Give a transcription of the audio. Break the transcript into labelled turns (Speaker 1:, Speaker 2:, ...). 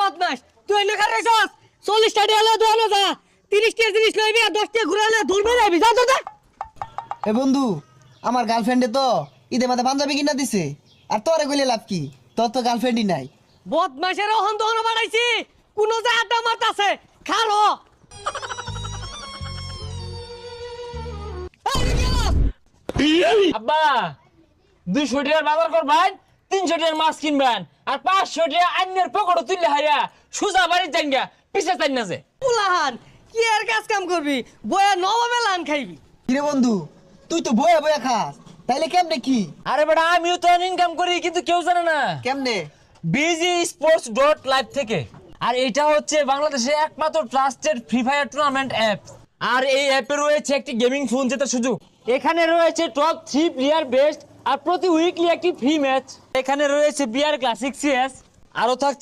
Speaker 1: বদমাস তুই এনে খারে যাস 40 টাকা এলো দোনো যা 30 টাকা জিনিস লইবি আর 10 টাকা ঘুরাইলে ধরবে যাবি যা তো যা
Speaker 2: এ বন্ধু আমার গার্লফ্রেন্ডে তো ঈদে মাঝে পাঞ্জাবি কিনা দিছে আর তোরে কইলে লাভ কি তোর তো গার্লফ্রেন্ডই নাই
Speaker 1: বদমাসের ওহন দোনো বাড়াইছি কোন যা আড্ডা মারতাছে খালো
Speaker 3: আব্বা 200 টাকার বাজার করবেন 300 টাকার মাছ কিনবেন আর 500 টাকা আইনের পকেটে তুললে হাইয়া সুজা বাড়ির জাঙ্গা পিছে চাই না যে
Speaker 1: পুলাহান কি আর কাজ কাম করবি বয়া নবমেলান খাইবি
Speaker 2: কিরে বন্ধু তুই তো বয়া বয়া খাস তাইলে কেমনে কি
Speaker 3: আরে বেটা আমিও তো ইনকাম করি কিন্তু কেউ জানে না
Speaker 2: কেমনে
Speaker 3: BGsports.live থেকে আর এটা হচ্ছে বাংলাদেশের একমাত্র trusted Free Fire tournament app আর এই অ্যাপে রয়েছে একটি গেমিং ফোন জেতার সুযোগ এখানে রয়েছে টপ 3 প্লেয়ার বেস্ট আর প্রতি উইকলি একটি ফ্রি ম্যাচ এখানে রয়েছে বিআর ক্লাসিক সিএস আরো থাকছে